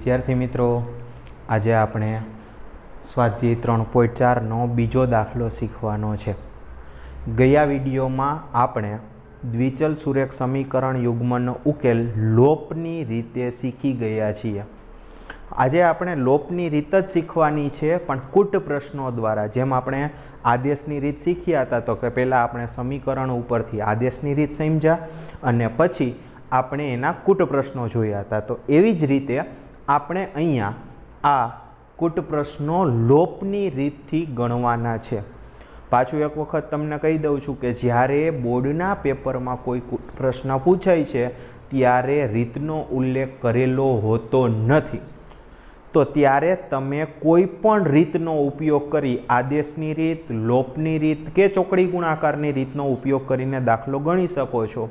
विद्यार्थी मित्रों, आज આપણે સ્વાધ્યાય 3.4નો બીજો દાખલો શીખવાનો છે। ગયા વિડીયોમાં આપણે દ્વિચલ સુરેખ સમીકરણ યુગ્મનો ઉકેલ લોપની રીતે શીખી ગયા છીએ। આજે આપણે લોપની રીત જ શીખવાની છે, પણ કૂટ પ્રશ્નો દ્વારા। જેમ આપણે આદેશની રીત શીખ્યા હતા તો કે પહેલાં આપણે સમીકરણ ઉપરથી આદેશની રીત સમજ્યા અને પછી આપણે એના કૂટ પ્રશ્નો જોયા હતા। તો એવી જ રીતે આપણે અહીંયા આ કૂટ પ્રશ્નો લોપની રીતથી ગણવાના છે। પાછું એક વખત તમને કહી દઉં છું કે જ્યારે બોર્ડના પેપરમાં કોઈ કૂટ પ્રશ્ન પૂછાય છે ત્યારે રીતનો ઉલ્લેખ કરેલો હોતો નથી, તો ત્યારે તમે કોઈ પણ રીતનો ઉપયોગ કરી આદેશની રીત, લોપની રીત કે ચોકડી ગુણાકારની રીતનો ઉપયોગ કરીને દાખલો ગણી શકો છો।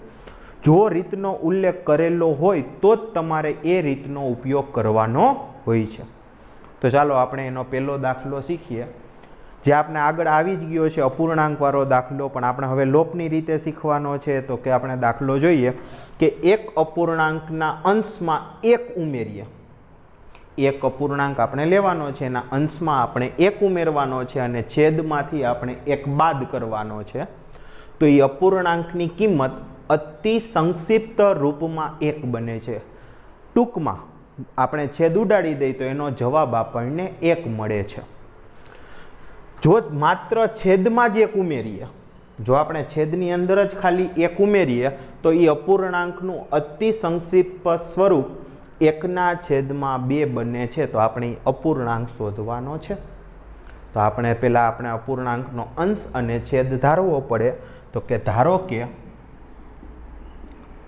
જો રીતનો ઉલ્લેખ કરેલો હોય તો જ તમારે એ રીતનો ઉપયોગ કરવાનો હોય છે। તો ચાલો આપણે એનો પહેલો દાખલો શીખીએ, જે આપણે આગળ આવી જ ગયો છે અપૂર્ણાંકવાળો દાખલો, પણ આપણે હવે લોપની રીતે શીખવાનો છે। તો કે આપણે દાખલો જોઈએ કે એક અપૂર્ણાંકના અંશમાં એક ઉમેરીએ। એક અપૂર્ણાંક આપણે લેવાનો છે, એના અંશમાં આપણે એક ઉમેરવાનો છે અને છેદમાંથી આપણે એક બાદ કરવાનો છે। તો એ અપૂર્ણાંકની કિંમત અતિ સંક્ષિપ્ત રૂપમાં એક બને છે। ટૂંકમાં આપણે છેદ ઉડાડી દઈએ તો એનો જવાબ આપણને એક મળે છે। જો માત્ર છેદમાં જ એક ઉમેરીએ, જો આપણે છેદની અંદર જ ખાલી એક ઉમેરીએ તો એ અપૂર્ણાંકનું અતિ સંક્ષિપ્ત સ્વરૂપ એકના છેદમાં બે બને છે। તો આપણે અપૂર્ણાંક શોધવાનો છે। તો આપણે પહેલાં આપણે અપૂર્ણાંકનો અંશ અને છેદ ધારવો પડે। તો કે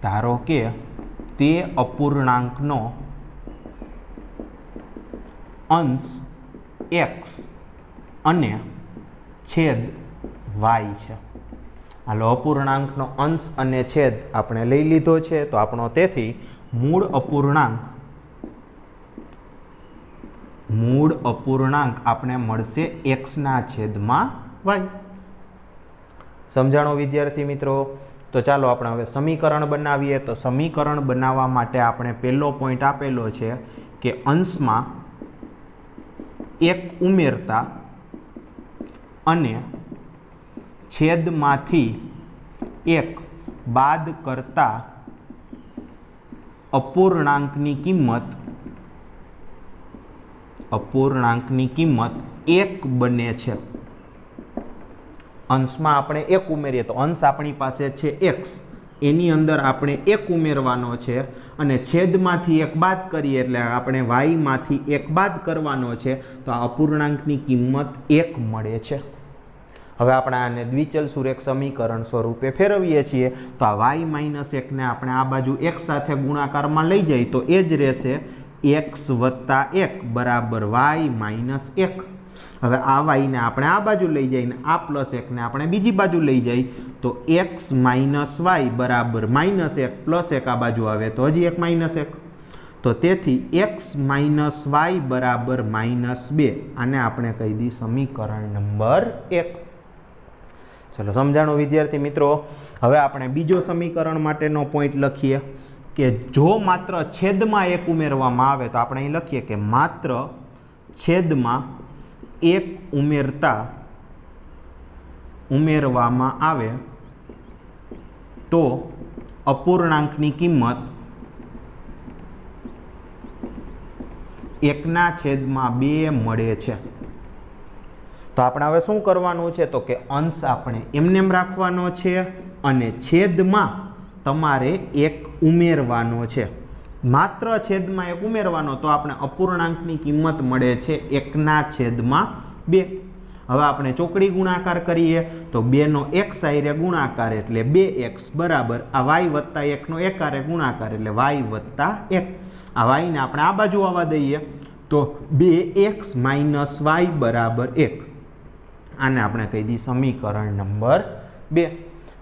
ધારો કે તે અપૂર્ણાંકનો અંશ x અને છેદ y છે। હાલો, અપૂર્ણાંકનો અંશ અને છેદ આપણે લઈ લીધો છે। તો આપણો તેથી મૂળ અપૂર્ણાંક આપણે મળશે x ના છેદમાં y। સમજાણો વિદ્યાર્થી મિત્રો? તો ચાલો આપણે હવે સમીકરણ બનાવીએ। તો સમીકરણ બનાવવા માટે આપણે પહેલો પોઈન્ટ આપેલો છે કે અંશમાં એક ઉમેરતા અને છેદમાંથી એક બાદ કરતા અપૂર્ણાંકની કિંમત એક બને છે। અંશમાં આપણે એક ઉમેરીએ તો અંશ આપણી પાસે છે x, એની અંદર આપણે એક ઉમેરવાનો છે અને છેદમાંથી એક બાદ કરીએ એટલે આપણે y માંથી એક બાદ કરવાનો છે। તો આ અપૂર્ણાંકની કિંમત એક મળે છે। હવે આપણે આને દ્વિચલ સુરેખ સમીકરણ સ્વરૂપે ફેરવીએ છીએ। તો આ y માઇનસ એકને આપણે આ બાજુ x સાથે ગુણાકારમાં લઈ જઈએ તો એ જ રહેશે x વત્તા 1 બરાબર y માઇનસ 1। હવે આ y ને આપણે આ બાજુ લઈ જઈને આ પ્લસ 1 ને આપણે બીજી બાજુ લઈ જઈએ તો x માઇનસ y બરાબર માઇનસ 1 પ્લસ 1 આ બાજુ આવે તો હજી એક માઇનસ 1। તો તેથી x માઇનસ y બરાબર માઇનસ 2। આને આપણે કહી દઈએ સમીકરણ નંબર 1। ચલો, સમજાણો વિદ્યાર્થી મિત્રો? હવે આપણે બીજો સમીકરણ માટેનો પોઈન્ટ લખીએ કે જો માત્ર છેદમાં એક ઉમેરવામાં આવે તો આપણે અહીં લખીએ કે માત્ર છેદમાં એક ઉમેરવામાં આવે તો અપૂર્ણાંકની કિંમત એકના છેદમાં બે મળે છે। તો આપણે હવે શું કરવાનું છે? તો કે અંશ આપણે એમને રાખવાનો છે અને છેદમાં તમારે એક ઉમેરવાનો છે। માત્ર છેદમાં એક ઉમેરવાનો તો આપણે અપૂર્ણાંકની કિંમત મળે છે એકના છેદમાં બે। હવે આપણે ચોકડી ગુણાકાર કરીએ તો 2 નો એક સાઈરે ગુણાકાર એટલે 2x બરાબર આ y વત્તા 1 નો એકારે ગુણાકાર એટલે y વત્તા 1। આ y ને આપણે આ બાજુ આવવા દઈએ તો 2x માઇનસ y બરાબર 1। આને આપણે કહી દઈએ સમીકરણ નંબર 2।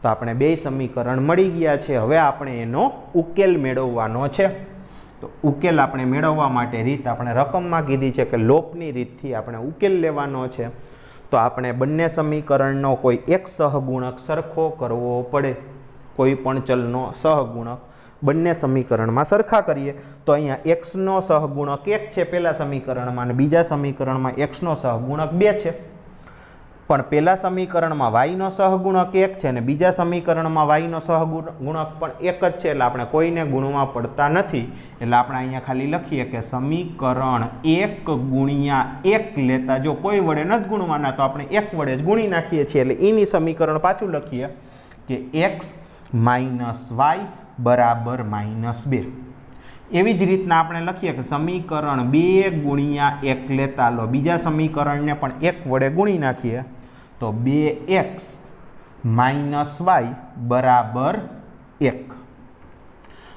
તો આપણે બે સમીકરણ મળી ગયા છે। હવે આપણે એનો ઉકેલ મેળવવાનો છે। તો ઉકેલ આપણે મેળવવા માટે રીત આપણે રકમમાં કીધી છે કે લોપની રીતથી આપણે ઉકેલ લેવાનો છે। તો આપણે બંને સમીકરણનો કોઈ એક સહગુણક સરખો કરવો પડે, કોઈ પણ ચલનો સહગુણક। બંને સમીકરણમાં સરખા કરીએ તો અહીંયા x નો સહગુણક 1 છે પહેલા સમીકરણમાં અને બીજા સમીકરણમાં x નો સહગુણક 2 છે. પણ પહેલા સમીકરણમાં y નો સહગુણક 1 છે અને બીજા સમીકરણમાં y નો સહગુણક પણ 1 જ છે, એટલે આપણે કોઈને ગુણવા પડતા નથી. એટલે આપણે અહીંયા ખાલી લખીએ કે સમીકરણ 1 ગુણ્યા 1 લેતા જો કોઈ વડે નથી ગુણવાના તો આપણે 1 વડે જ ગુણી નાખીએ છીએ. એટલે એની સમીકરણ પાછું લખીએ કે x માઇનસ y બરાબર -2. એવી જ રીતના આપણે લખીએ કે સમીકરણ 2 ગુણ્યા 1 લેતા લો બીજા સમીકરણને પણ 1 વડે ગુણી નાખીએ તો 2x માઇનસ y બરાબર 1.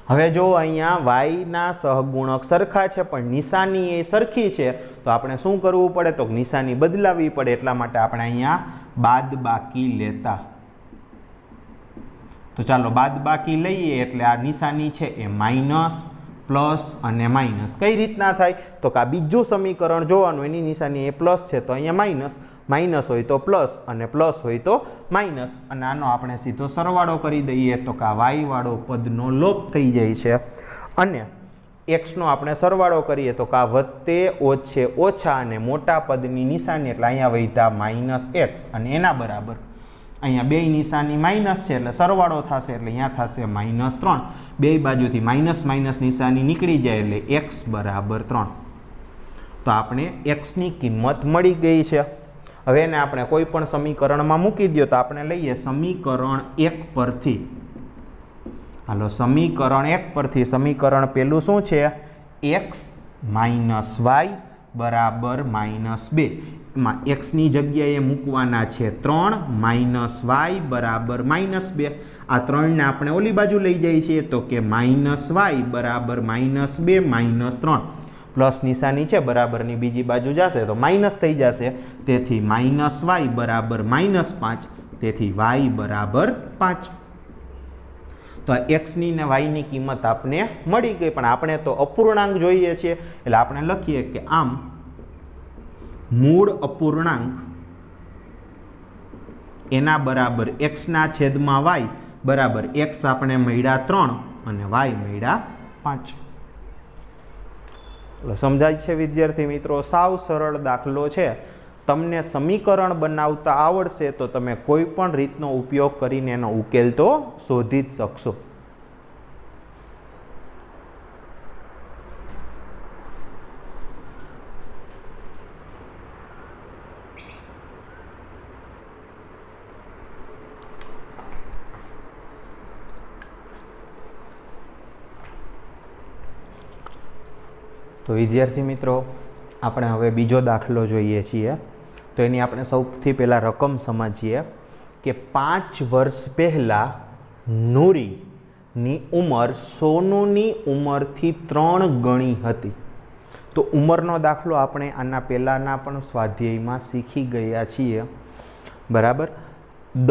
હવે જો અહીંયા y ના સહગુણક સરખા છે પણ નિશાની એ સરખી છે તો આપણે શું કરવું પડે તો નિશાની બદલાવી પડે. એટલા માટે આપણે અહીંયા બાદબાકી લેતા. તો ચાલો બાદબાકી લઈએ એટલે આ નિશાની છે એ માઇનસ પ્લસ અને માઇનસ. કઈ રીતના થાય તો કે આ બીજું સમીકરણ જોવાનું એની નિશાની એ પ્લસ છે તો અહીંયા માઇનસ, માઇનસ હોય તો પ્લસ અને પ્લસ હોય તો માઇનસ. અને આનો આપણે સીધો સરવાળો કરી દઈએ તો કે આ y વાળો પદનો લોપ થઈ જાય છે અને x નો આપણે સરવાળો કરીએ તો કે આ વત્તે ઓછે ઓછા અને મોટા પદની નિશાની એટલે અહીંયા વધ્યા -x અને એના બરાબર અહીંયા બે નિશાની માઇનસ છે એટલે સરવાળો થશે એટલે અહીંયા થશે -3. બે બાજુથી માઇનસ માઇનસ નિશાની નીકળી જાય એટલે x બરાબર 3. તો આપણે x ની કિંમત મળી ગઈ છે. હવે એને આપણે કોઈ પણ સમીકરણમાં મૂકી દો તો આપણે લઈએ સમીકરણ 1 પરથી. હાલો સમીકરણ 1 પરથી સમીકરણ પેલું શું છે x માઇનસ y બરાબર -2. માં x ની જગ્યાએ મૂકવાના છે 3 માઇનસ y બરાબર -2. આ 3 ને આપણે ઓલી બાજુ લઈ જઈએ છીએ તો કે -y બરાબર -2 -3 પ્લસ નિશાની છે બરાબરની બીજી બાજુ જશે તો માઇનસ થઈ જશે. તેથી -y બરાબર -5 તેથી y બરાબર 5. તો આ x ની ને y ની કિંમત આપણે મળી ગઈ. પણ આપણે તો અપૂર્ણાંક જોઈએ છીએ એટલે આપણે લખીએ કે આમ મૂળ અપૂર્ણાંક એના બરાબર x ના છેદમાં y બરાબર x આપણે મળ્યા 3 અને y મળ્યા 5. સમજાય છે વિદ્યાર્થી મિત્રો? સાવ સરળ દાખલો છે. તમને સમીકરણ બનાવતા આવડશે તો તમે કોઈ પણ રીતનો ઉપયોગ કરીને એનો ઉકેલ તો શોધી જ શકશો. તો વિદ્યાર્થી મિત્રો આપણે હવે બીજો દાખલો જોઈએ છીએ. તો એની આપણે સૌથી પહેલાં રકમ સમજીએ કે 5 વર્ષ પહેલાં નૂરીની ઉંમર સોનુની ઉંમરથી 3 ગણી હતી. તો ઉંમરનો દાખલો આપણે આના પહેલાંના પણ સ્વાધ્યાયમાં શીખી ગયા છીએ, બરાબર.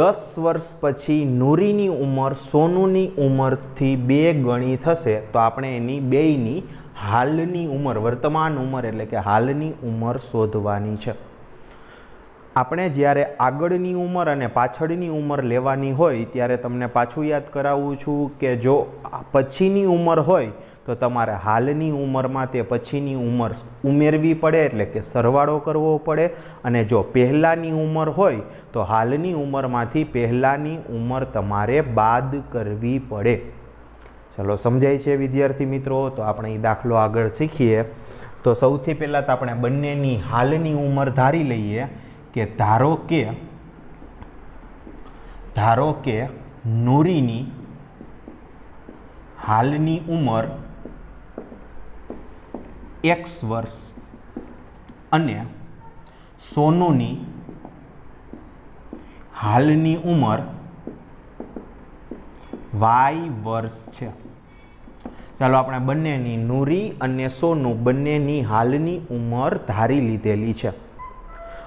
10 વર્ષ પછી નૂરીની ઉંમર સોનુની ઉંમરથી 2 ગણી થશે તો આપણે એની બેયની હાલની ઉંમર, વર્તમાન ઉંમર એટલે કે હાલની ઉંમર શોધવાની છે. આપણે જ્યારે આગળની ઉંમર અને પાછળની ઉંમર લેવાની હોય ત્યારે તમને પાછું યાદ કરાવું છું કે જો પછીની ઉંમર હોય તો તમારે હાલની ઉંમરમાં તે પછીની ઉંમર ઉમેરવી પડે એટલે કે સરવાળો કરવો પડે. અને જો પહેલાંની ઉંમર હોય તો હાલની ઉંમરમાંથી પહેલાંની ઉંમર તમારે બાદ કરવી પડે. ચલો સમજાય છે વિદ્યાર્થી મિત્રો? તો આપણે એ દાખલો આગળ શીખીએ. તો સૌથી પહેલાં તો આપણે બંનેની હાલની ઉંમર ધારી લઈએ કે ધારો કે નૂરીની હાલની ઉંમર x વર્ષ અને સોનુની હાલની ઉંમર y વર્ષ છે. ચાલો આપણે બંનેની નૂરી અને સોનું બંનેની હાલની ઉંમર ધારી લીધેલી છે.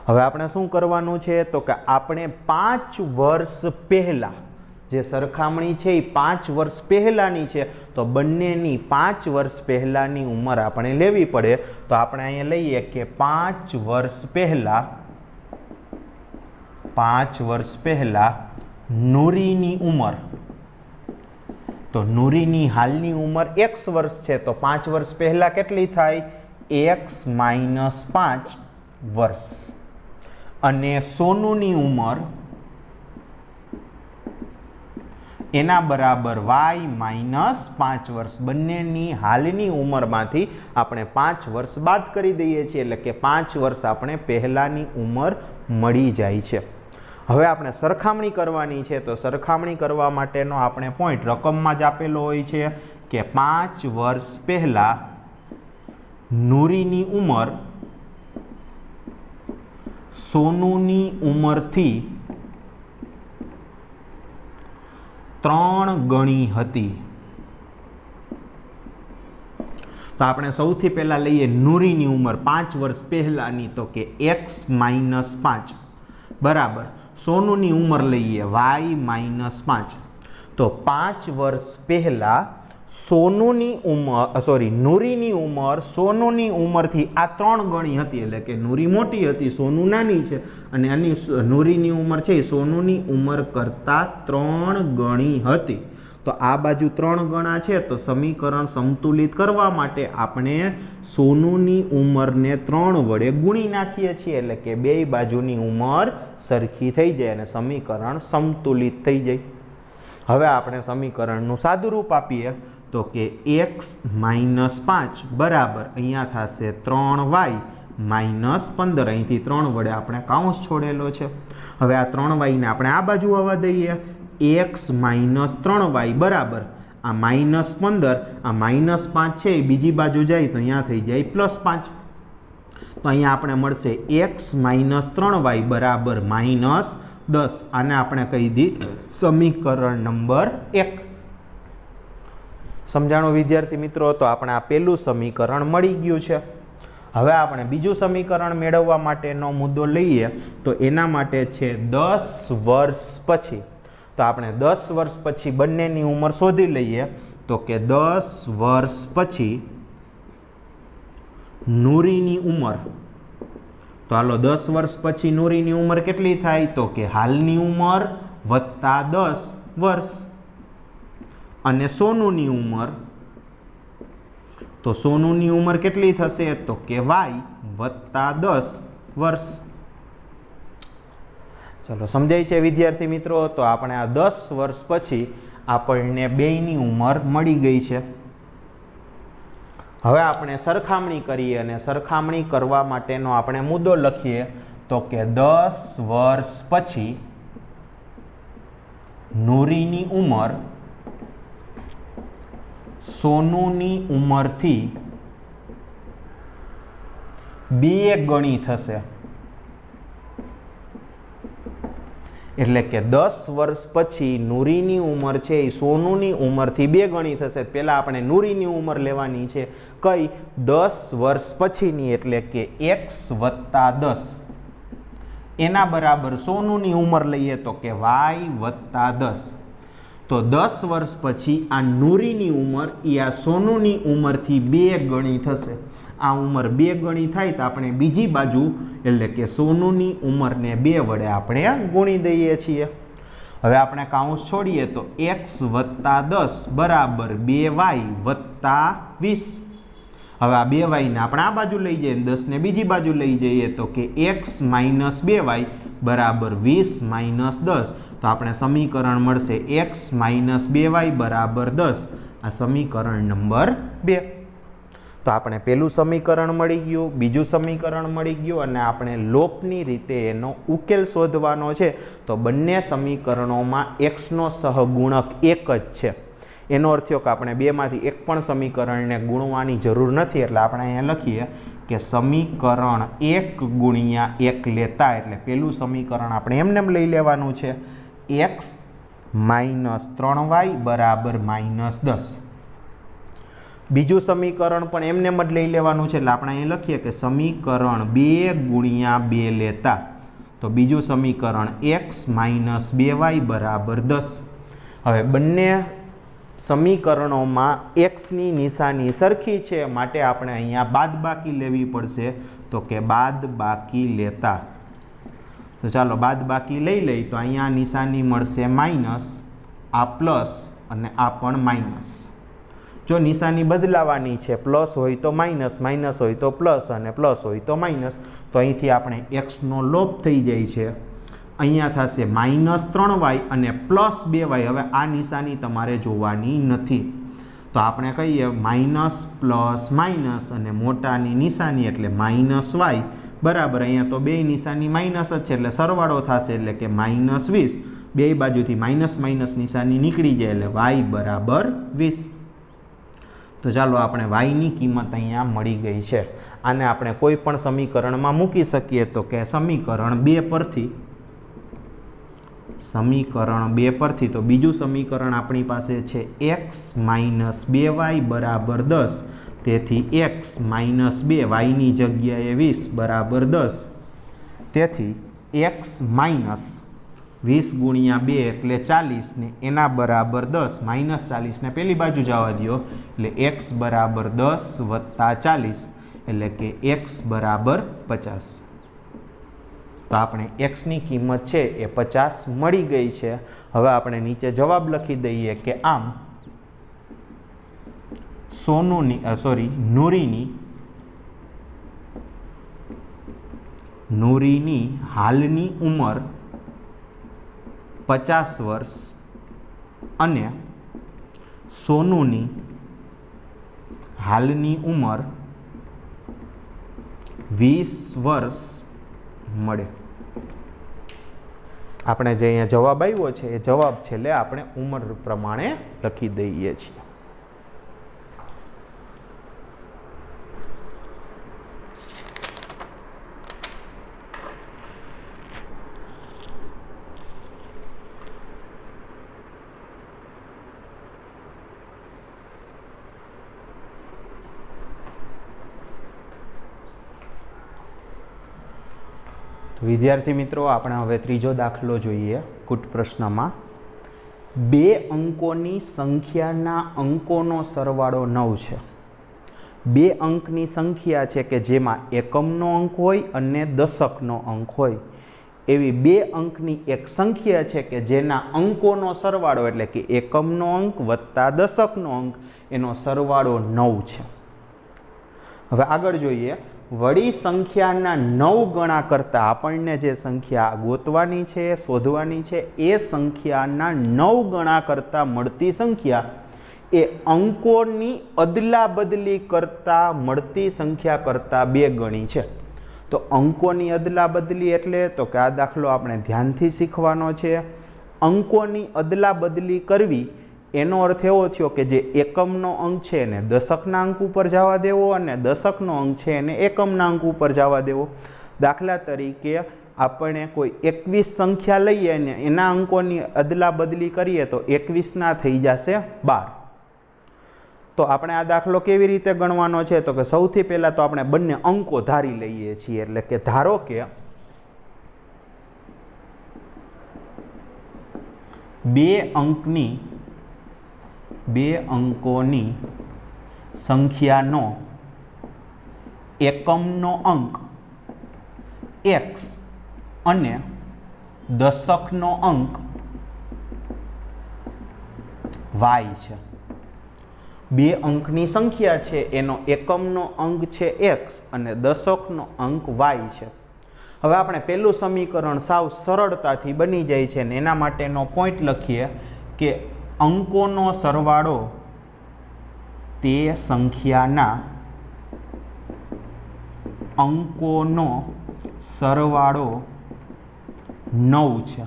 હવે આપણે શું કરવાનું છે તો કે આપણે 5 વર્ષ પહેલા જે સરખામણી છે એ 5 વર્ષ પહેલાની છે તો બંનેની 5 વર્ષ પહેલાની ઉંમર આપણે લેવી પડે. તો આપણે અહીંયા લઈએ કે 5 વર્ષ પહેલા નૂરીની ઉંમર. તો નૂરીની હાલની ઉંમર x વર્ષ છે, તો 5 વર્ષ પહેલા કેટલી થાય? x - 5 વર્ષ. અને સોનુની ઉંમર એના બરાબર y - 5 વર્ષ. બંનેની હાલની ઉંમરમાંથી આપણે 5 વર્ષ બાદ કરી દઈએ છીએ, એટલે કે 5 વર્ષ આપણે પહેલાની ઉંમર મળી જાય છે. હવે આપણે સરખામણી કરવાની છે, તો સરખામણી કરવા માટેનો આપણે પોઈન્ટ રકમમાં જ આપેલો હોય છે કે 5 વર્ષ પહેલા નૂરીની ઉંમર સોનુની ઉંમરથી 3 ગણી હતી. તો આપણે સૌથી પહેલા લઈએ નૂરીની ઉંમર 5 વર્ષ પહેલાની, તો કે x - 5 બરાબર સોનુની ઉંમર લઈએ y - 5. તો 5 વર્ષ પહેલા સોનુની ઉંમર નૂરીની ઉંમર સોનુની ઉંમરથી આ 3 ગણી હતી, એટલે કે નૂરી મોટી હતી, સોનુ નાની છે, અને આની નૂરીની ઉંમર છે એ સોનુની ઉંમર કરતાં 3 ગણી હતી. તો આ બાજુ 3 ગણા છે, તો સમીકરણ સંતુલિત કરવા માટે આપણે સોનુની ઉંમરને 3 વડે ગુણી નાખીએ છીએ, એટલે કે બે બાજુની ઉંમર સરખી થઈ જાય અને સમીકરણ સંતુલિત થઈ જાય. હવે આપણે સમીકરણનું સાદું રૂપ આપીએ, તો કે x - 5 બરાબર અહીંયા થશે 3y - 15. અહીંથી 3 વડે આપણે કાઉન્સ છોડેલો છે. હવે આ 3y ને આપણે આ બાજુ આવવા દઈએ. x - 3y બરાબર આ -15, આ -5 છે એ બીજી બાજુ જાય તો અહીંયા થઈ જાય +5. તો અહીંયા આપણે મળશે x - 3y બરાબર -10. આને આપણે કહી દી સમીકરણ નંબર 1. સમજાણો વિદ્યાર્થી મિત્રો? તો આપણે આ પહેલું સમીકરણ મળી ગયું છે. હવે આપણે બીજું સમીકરણ મેળવવા માટેનો મુદ્દો લઈએ, તો એના માટે છે 10 વર્ષ પછી. તો આપણે 10 વર્ષ પછી બંનેની ઉંમર શોધી લઈએ, તો કે 10 વર્ષ પછી નૂરીની ઉંમર. તો હાલો 10 વર્ષ પછી નૂરીની ઉંમર કેટલી થાય? તો કે હાલની ઉંમર વત્તા 10 વર્ષ. અને સોનુની ઉંમર, તો સોનુની ઉંમર કેટલી થશે? તો કે y વત્તા 10 વર્ષ. ચલો સમજાય છે વિદ્યાર્થી મિત્રો? તો આપણે આ 10 વર્ષ પછી આપણને બેયની ઉંમર મળી ગઈ છે. હવે આપણે સરખામણી કરીએ, અને સરખામણી કરવા માટેનો આપણે મુદ્દો લખીએ, તો કે 10 વર્ષ પછી નૂરીની ઉંમર સોનુની ઉંમરથી 2 ગણી થશે. એટલે કે 10 વર્ષ પછી નૂરીની ઉંમર છે એ સોનુની ઉંમરથી 2 ગણી થશે. પહેલા આપણે નૂરીની ઉંમર લેવાની છે, કઈ? 10 વર્ષ પછીની, એટલે કે x વત્તા 10. એના બરાબર સોનુની ઉંમર લઈએ, તો કે y વત્તા 10. તો 10 વર્ષ પછી આ નૂરીની ઉંમર એ આ સોનુની ઉંમરથી 2 ગણી થશે. આ ઉંમર 2 ગણી થાય તો આપણે બીજી બાજુ, એટલે કે સોનુની ઉંમરને 2 વડે આપણે ગુણી દઈએ છીએ. હવે આપણે કાઉન્સ છોડીએ, તો x વત્તા 10 બરાબર 2y વત્તા 20. હવે આ 2y ને આપણે આ બાજુ લઈ જઈએ, 10 ને બીજી બાજુ લઈ જઈએ, તો કે x - 2y બરાબર 20 - 10. તો આપણે સમીકરણ મળશે x - 2y બરાબર 10. આ સમીકરણ નંબર 2. તો આપણે પહેલું સમીકરણ મળી ગયું, બીજું સમીકરણ મળી ગયું, અને આપણે લોપની રીતે એનો ઉકેલ શોધવાનો છે. તો બંને સમીકરણોમાં x નો સહગુણક 1 જ છે. એનો અર્થ થયો કે આપણે બેમાંથી એક પણ સમીકરણને ગુણવાની જરૂર નથી. એટલે આપણે અહીંયા લખીએ કે સમીકરણ 1 ગુણ્યા 1 લેતા, એટલે પહેલું સમીકરણ આપણે એમને લઈ લેવાનું છે, x - 3y બરાબર -10. બીજું સમીકરણ પણ એમને જ લઈ લેવાનું છે, એટલે આપણે અહીં લખીએ કે સમીકરણ 2 ગુણ્યા 2 લેતા, તો બીજું સમીકરણ x - 2y બરાબર 10. હવે બંને સમીકરણોમાં x ની નિશાની સરખી છે, માટે આપણે અહીંયા બાદબાકી લેવી પડશે, તો કે બાદબાકી લેતા. તો ચાલો બાદબાકી લઈ લઈ, તો અહીંયા નિશાની મળશે માઇનસ, આ પ્લસ, અને આ પણ માઇનસ। જો નિશાની બદલાવાની છે, પ્લસ હોય તો માઇનસ, માઇનસ હોય તો પ્લસ અને પ્લસ હોય તો માઇનસ, તો અહીંથી આપણે એક્સનો લોપ થઈ જાય છે। અહીંયા થશે -3y અને +2y। હવે આ નિશાની તમારે જોવાની નથી, તો આપણે કહીએ માઇનસ પ્લસ માઇનસ અને મોટાની નિશાની એટલે -y બરાબર। અહીંયા તો બે નિશાની માઇનસ જ છે એટલે સરવાળો થશે એટલે કે -20। બે બાજુથી માઇનસ માઇનસ નિશાની નીકળી જાય એટલે y બરાબર 20। તો ચાલો આપણે y ની કિંમત અહીંયા મળી ગઈ છે। આને આપણે કોઈ પણ સમીકરણમાં મૂકી શકીએ, તો કે સમીકરણ 2 પરથી તો બીજું સમીકરણ આપણી પાસે છે x - 2y બરાબર 10। તેથી x - 2 y ની જગ્યાએ 20 બરાબર 10। તેથી x - 20 ગુણ્યા 2 એટલે 40 ને એના બરાબર 10, -40 ને પેલી બાજુ જવા દો એટલે x બરાબર 10 વત્તા 40 એટલે કે x બરાબર 50। તો આપણે x ની કિંમત છે એ 50 મળી ગઈ છે। હવે આપણે નીચે જવાબ લખી દઈએ કે આમ નૂરીની હાલની ઉંમર 50 વર્ષ અને સોનુની હાલની ઉંમર 20 વર્ષ મળે। આપણે જે અહીંયા જવાબ આવ્યો છે એ જવાબ છે એટલે આપણે ઉંમર પ્રમાણે લખી દઈએ છીએ। વિદ્યાર્થી મિત્રો, આપણે હવે ત્રીજો દાખલો જોઈએ। કુટ પ્રશ્નમાં 2 અંકોની સંખ્યાના અંકોનો સરવાળો 9 છે। 2 અંકની સંખ્યા છે કે જેમાં એકમનો અંક હોય અને દશકનો અંક હોય, એવી 2 અંકની એક સંખ્યા છે કે જેના અંકોનો સરવાળો એટલે કે એકમનો અંક વત્તા દશકનો અંક એનો સરવાળો 9 છે। હવે આગળ જોઈએ, વળી સંખ્યાના 9 ગણા કરતાં આપણને જે સંખ્યા ગોતવાની છે, શોધવાની છે, એ સંખ્યાના 9 ગણા કરતાં મળતી સંખ્યા એ અંકોની અદલા બદલી કરતાં મળતી સંખ્યા કરતાં 2 ગણી છે। તો અંકોની અદલા બદલી એટલે તો કે આ દાખલો આપણે ધ્યાનથી શીખવાનો છે। અંકોની અદલા બદલી કરવી એનો અર્થ એવો થયો કે જે એકમનો અંક છે એને દશકના અંક ઉપર જવા દેવો અને દશકનો અંક છે એને એકમના અંક ઉપર જવા દેવો। દાખલા તરીકે આપણે કોઈ 21 સંખ્યા લઈએ અને એના અંકોની અદલા બદલી કરીએ તો 21 થઈ જશે 12। તો આપણે આ દાખલો કેવી રીતે ગણવાનો છે, તો કે સૌથી પહેલા તો આપણે બંને અંકો ધારી લઈએ છીએ। એટલે કે ધારો કે 2 અંકોની સંખ્યાનો એકમનો અંક x અને દશકનો અંક y છે। 2 અંકની સંખ્યા છે એનો એકમનો અંક છે x અને દશકનો અંક y છે। હવે આપણે પહેલું સમીકરણ સાવ સરળતાથી બની જાય છે ને એના માટેનો પોઈન્ટ લખીએ કે અંકોનો સરવાળો તે સંખ્યાના અંકોનો સરવાળો 9 છે।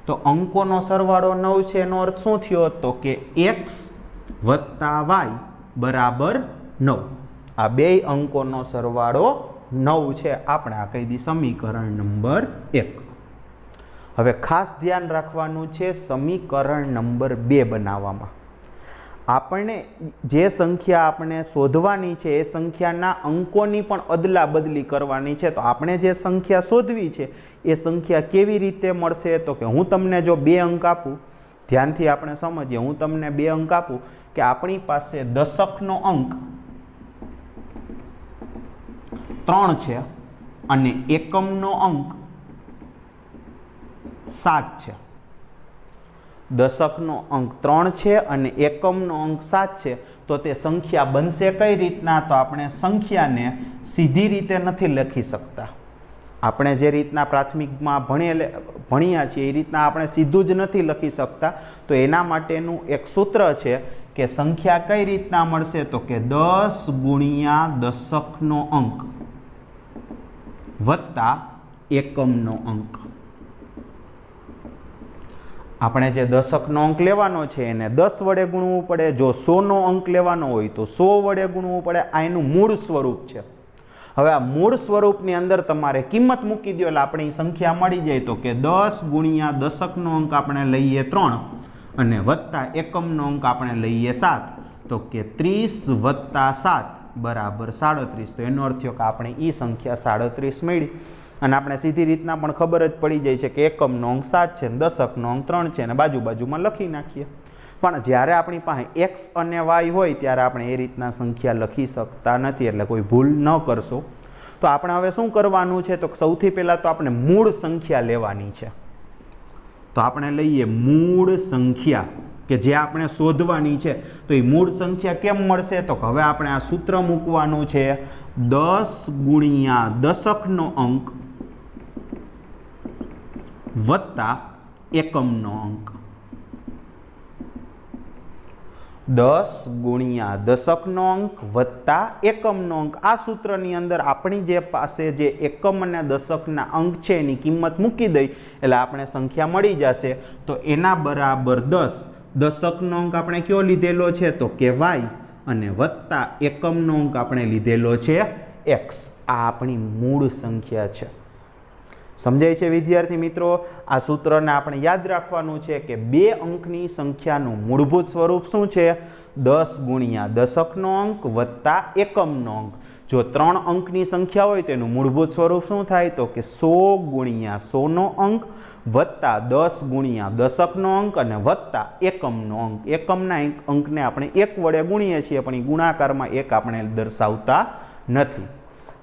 તો અંકોનો સરવાળો 9 છે એનો અર્થ શું થયો, તો કે x વત્તા y બરાબર 9। આ બે અંકોનો સરવાળો 9 છે। આપણે આ કહી દી સમીકરણ નંબર 1। હવે ખાસ ધ્યાન રાખવાનું છે સમીકરણ નંબર 2 બનાવવામાં આપણને જે સંખ્યા આપણે શોધવાની છે એ સંખ્યાના અંકોની પણ અદલા બદલી કરવાની છે। તો આપણે જે સંખ્યા શોધવી છે એ સંખ્યા કેવી રીતે મળશે, તો કે હું તમને જો 2 અંક આપું, ધ્યાનથી આપણે સમજીએ, હું તમને 2 અંક આપું કે આપણી પાસે દશકનો અંક 3 છે અને એકમનો અંક 7 છે। દશકનો અંક 3 છે અને એકમનો અંક 7 છે, તો તે સંખ્યા બનશે કઈ રીતના? તો આપણે સંખ્યાને સીધી રીતે નથી લખી શકતા. આપણે જે રીતના પ્રાથમિકમાં ભણ્યા છીએ એ રીતના આપણે સીધું જ નથી લખી શકતા. તો એના માટેનું એક સૂત્ર છે કે સંખ્યા કઈ રીતના મળશે? તો કે 10 ગુણ્યા દશકનો અંક વત્તા એકમનો અંક. આપણે જે દશકનો અંક લેવાનો છે એને 10 વડે ગુણવું પડે. જો 100નો અંક લેવાનો હોય તો 100 વડે ગુણવું પડે. આ એનું મૂળ સ્વરૂપ છે. હવે આ મૂળ સ્વરૂપની અંદર તમારે કિંમત મૂકી દો એટલે આપણી સંખ્યા મળી જાય. તો કે 10 ગુણ્યા દશકનો અંક આપણે લઈએ 3 અને વત્તા એકમનો અંક આપણે લઈએ 7. તો કે 30 વત્તા 7 બરાબર 37. તો એનો અર્થ થયો કે આપણે એ સંખ્યા 37 મળી. અને આપણે સીધી રીતના પણ ખબર જ પડી જાય છે કે એકમનો અંક 7 છે, દશકનો અંક 3 છે, અને બાજુમાં લખી નાખીએ. પણ જ્યારે આપણી પાસે x અને y હોય ત્યારે આપણે એ રીતના સંખ્યા લખી શકતા નથી, એટલે કોઈ ભૂલ ન કરશો. તો આપણે હવે શું કરવાનું છે? તો સૌથી પહેલાં તો આપણે મૂળ સંખ્યા લેવાની છે. તો આપણે લઈએ મૂળ સંખ્યા કે જે આપણે શોધવાની છે. તો એ મૂળ સંખ્યા કેમ મળશે? તો હવે આપણે આ સૂત્ર મૂકવાનું છે 10 ગુણ્યા દશકનો અંક વત્તા એકમનો અંક. 10 ગુણ્યા દશકનો અંક વત્તા એકમનો અંક. આ સૂત્રની અંદર આપણી જે પાસે જે એકમ અને દશકના અંક છે એની કિંમત મૂકી દઈ એટલે આપણે સંખ્યા મળી જશે. તો એના બરાબર 10. દશકનો અંક આપણે કયો લીધેલો છે? તો કે y, અને વત્તા એકમનો અંક આપણે લીધેલો છે x. આ આપણી મૂળ સંખ્યા છે. સમજાય છે વિદ્યાર્થી મિત્રો? આ સૂત્રને આપણે યાદ રાખવાનું છે કે 2 અંકની સંખ્યાનું મૂળભૂત સ્વરૂપ શું છે? 10 ગુણ્યા દશકનો અંક વત્તા એકમનો અંક. જો 3 અંકની સંખ્યા હોય તો એનું મૂળભૂત સ્વરૂપ શું થાય? તો કે 100 ગુણ્યા 100નો અંક વત્તા 10 ગુણ્યા દશકનો અંક અને વત્તા એકમનો અંક. એકમના અંકને આપણે 1 વડે ગુણીએ છીએ, પણ એ ગુણાકારમાં 1 આપણે દર્શાવતા નથી.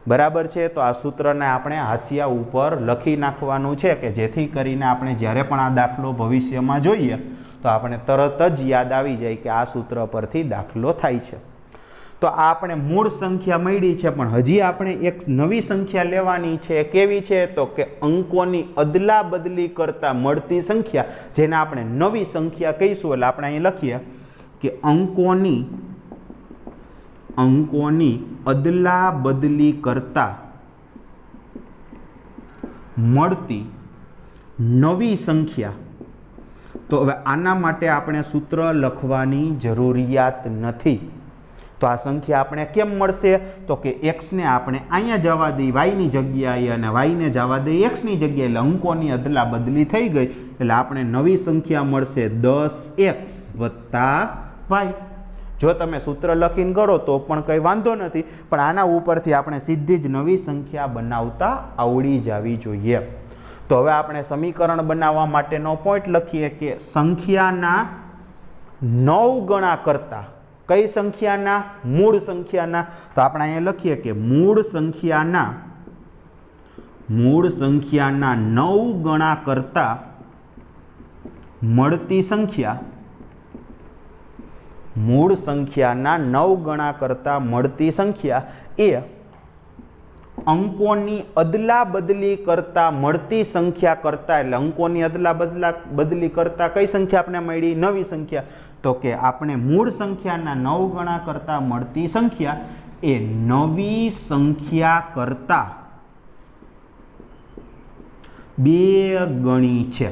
બરાબર છે? તો આ સૂત્રને આપણે હાંસિયા ઉપર લખી નાખવાનું છે કે જેથી કરીને આપણે જ્યારે પણ આ દાખલો ભવિષ્યમાં જોઈએ તો આપણે તરત જ યાદ આવી જાય કે આ સૂત્ર પરથી દાખલો થાય છે. તો આ આપણે મૂળ સંખ્યા મળી છે, પણ હજી આપણે એક નવી સંખ્યા લેવાની છે. કેવી છે? તો કે અંકોની અદલા બદલી કરતા મળતી સંખ્યા, જેને આપણે નવી સંખ્યા કહીશું. એટલે આપણે અહીં લખીએ કે અંકોની અદલા બદલી કરતા મળતી નવી સંખ્યા. તો હવે આના માટે આપણે સૂત્ર લખવાની જરૂરિયાત નથી. તો આ સંખ્યા આપણે કેમ મળશે? તો કે x ને આપણે અહીંયા જવા દઈએ y ની જગ્યાએ અને y ને જવા દઈએ x ની જગ્યાએ, એટલે અંકોની અદલા બદલી થઈ ગઈ. એટલે આપણે નવી સંખ્યા મળશે 10x વત્તા y. જો તમે સૂત્ર લખીને કરો તો પણ કંઈ વાંધો નથી, પણ આના ઉપરથી આપણે સીધી જ નવી સંખ્યા બનાવતા આવડી જવી જોઈએ. તો હવે આપણે સમીકરણ બનાવવા માટેનો પોઈન્ટ લખીએ કે સંખ્યાના 9 ગણા કરતા, કઈ સંખ્યાના? મૂળ સંખ્યાના. તો આપણે અહીંયા લખીએ કે મૂળ સંખ્યાના 9 ગણા કરતા મળતી સંખ્યા, મૂળ સંખ્યાના 9 ગણા કરતા મળતી સંખ્યા એ અંકોની અદલા બદલી કરતા મળતી સંખ્યા કરતા, એટલે અંકોની અદલા બદલી કરતા કઈ સંખ્યા આપણે મળી? નવી સંખ્યા. તો કે આપણે મૂળ સંખ્યાના 9 ગણા કરતા મળતી સંખ્યા એ નવી સંખ્યા કરતા 2 ગણી છે.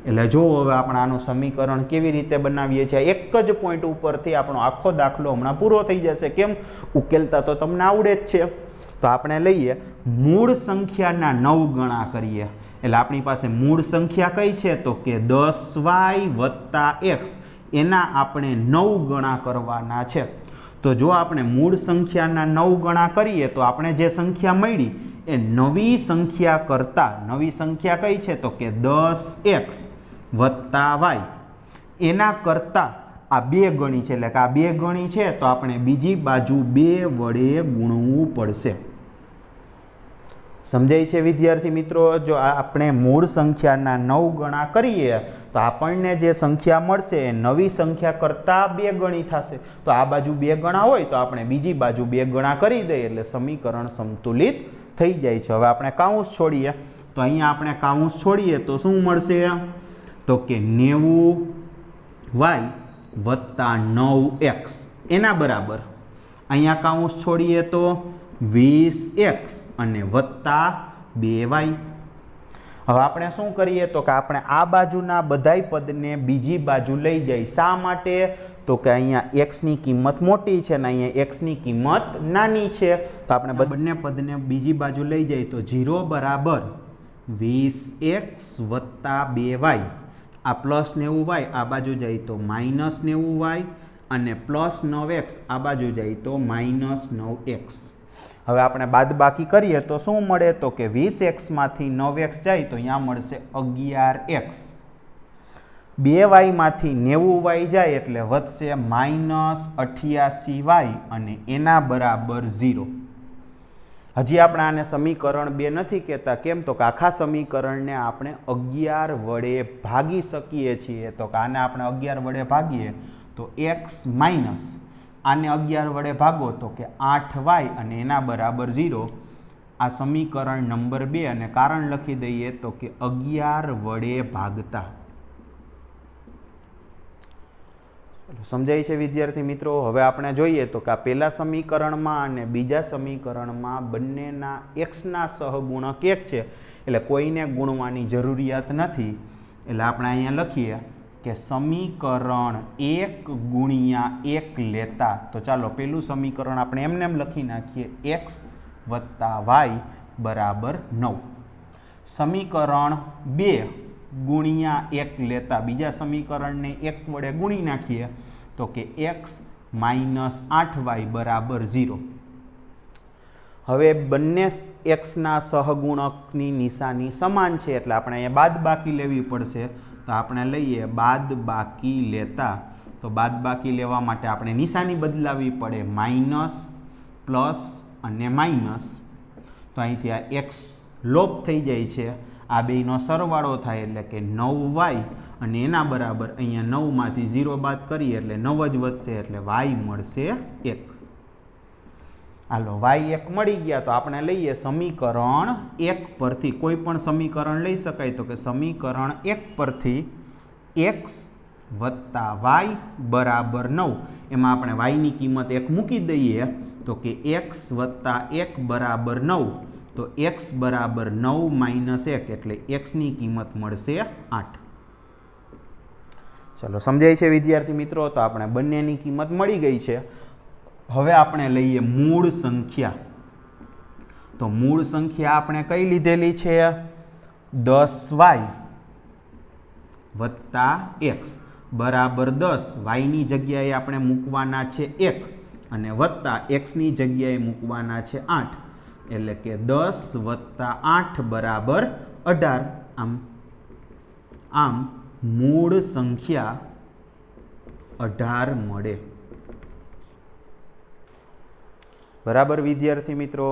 એટલે જો હવે આપણે આનું સમીકરણ કેવી રીતે બનાવીએ છીએ, એક જ પોઈન્ટ ઉપરથી આપણો આખો દાખલો હમણાં પૂરો થઈ જશે. કેમ? ઉકેલતા તો તમને આવડે જ છે. તો આપણે લઈએ મૂળ સંખ્યાના 9 ગણા કરીએ. એટલે આપણી પાસે મૂળ સંખ્યા કઈ છે? તો કે 10y વત્તા x. એના આપણે 9 ગણા કરવાના છે. તો જો આપણે મૂળ સંખ્યાના 9 ગણા કરીએ તો આપણે જે સંખ્યા મળી એ નવી સંખ્યા કરતા, નવી સંખ્યા કઈ છે? તો કે 10x વત્તા y. એના કરતા આ 2 ગણી છે, એટલે કે આ 2 ગણી છે તો આપણે બીજી બાજુ 2 વડે ગુણવું પડશે. સમજાય છે વિદ્યાર્થી મિત્રો? જો આપણે મૂળ સંખ્યાના 9 ગણા કરીએ તો આપણને જે સંખ્યા મળશે એ નવી સંખ્યા કરતાં 2 ગણી થશે. તો આ બાજુ 2 ગણા હોય તો આપણે બીજી બાજુ 2 ગણા કરી દઈએ એટલે સમીકરણ સંતુલિત થઈ જાય છે. હવે આપણે કાઉન્સ છોડીએ તો અહીંયા આપણે કાઉન્સ છોડીએ તો શું મળશે? તો કે 90y વત્તા 9x એના બરાબર અહીંયા કાઉન્સ છોડીએ તો 20x અને વત્તા 2y. હવે આપણે શું કરીએ તો કે આપણે આ બાજુના બધાય પદને બીજી બાજુ લઈ જઈએ. શા માટે? તો કે અહીંયા x ની કિંમત મોટી છે અને અહીંયા x ની કિંમત નાની છે. તો આપણે બંને પદને બીજી બાજુ લઈ જઈએ તો 0 બરાબર 20x વત્તા 2y. આ પ્લસ 90y આ બાજુ જાય તો માઇનસ 90y અને પ્લસ 9x આ બાજુ જાય તો માઇનસ 9x. હવે આપણે બાદબાકી કરીએ તો શું મળે? તો કે 20x માંથી 9x જાય તો અહીંયા મળશે 11x. 2y માંથી 90y જાય એટલે વધશે માઇનસ 88y અને એના બરાબર 0. હજી આપણે આને સમીકરણ 2 નથી કહેતા. કેમ? તો કે આખા સમીકરણને આપણે 11 વડે ભાગી શકીએ છીએ. તો કે આને આપણે 11 વડે ભાગીએ તો x માઇનસ આને 11 વડે ભાગો તો કે 8y અને એના બરાબર 0. આ સમીકરણ નંબર 2 અને કારણ લખી દઈએ તો કે 11 વડે ભાગતા. સમજાય છે વિદ્યાર્થી મિત્રો? હવે આપણે જોઈએ તો કે આ પહેલા સમીકરણમાં અને બીજા સમીકરણમાં બંનેના x ના સહગુણક 1 છે એટલે કોઈને ગુણવાની જરૂરિયાત નથી. એટલે આપણે અહીંયા લખીએ કે સમીકરણ 1 ગુણ્યા 1 લેતા. તો ચાલો પેલું સમીકરણ આપણે એમને એમ લખી નાખીએ x વત્તા y બરાબર 9. સમીકરણ 2 ગુણ્યા 1 લેતા બીજા સમીકરણને 1 વડે ગુણી નાખીએ તો કે x માઇનસ 8y બરાબર 0. હવે બંને x ના સહગુણકની નિશાની સમાન છે એટલે આપણે અહીંયા બાદબાકી લેવી પડશે. તો આપણે લઈએ બાદબાકી લેતા. તો બાદબાકી લેવા માટે આપણે નિશાની બદલાવી પડે. માઇનસ પ્લસ અને માઇનસ. તો અહીંથી આ x લોપ થઈ જાય છે. આ બેયનો સરવાળો થાય એટલે કે 9y અને એના બરાબર અહીંયા 9 માંથી 0 બાદ કરીએ એટલે 9 જ વધશે એટલે y મળશે 1. હાલો y 1 મળી ગયા. તો આપણે લઈએ સમીકરણ 1 પરથી. કોઈ પણ સમીકરણ લઈ શકાય. તો કે સમીકરણ 1 પરથી x વત્તા y બરાબર 9. એમાં આપણે y ની કિંમત 1 મૂકી દઈએ તો કે x વત્તા 1 બરાબર 9. તો x બરાબર 9 માઇનસ 1 એટલે x ની કિંમત મળશે 8. ચલો સમજાય છે વિદ્યાર્થી મિત્રો? તો આપણે બંનેની કિંમત મળી ગઈ છે. હવે આપણે લઈએ મૂળ સંખ્યા. તો મૂળ સંખ્યા આપણે કઈ લીધેલી છે? 10y વત્તા x બરાબર 10. y ની જગ્યાએ આપણે મૂકવાના છે 1 અને વત્તા x ની જગ્યાએ મૂકવાના છે 8 એટલે કે 10 વત્તા 8 બરાબર 18. આમ મૂળ સંખ્યા 18 મળે. બરાબર વિદ્યાર્થી મિત્રો?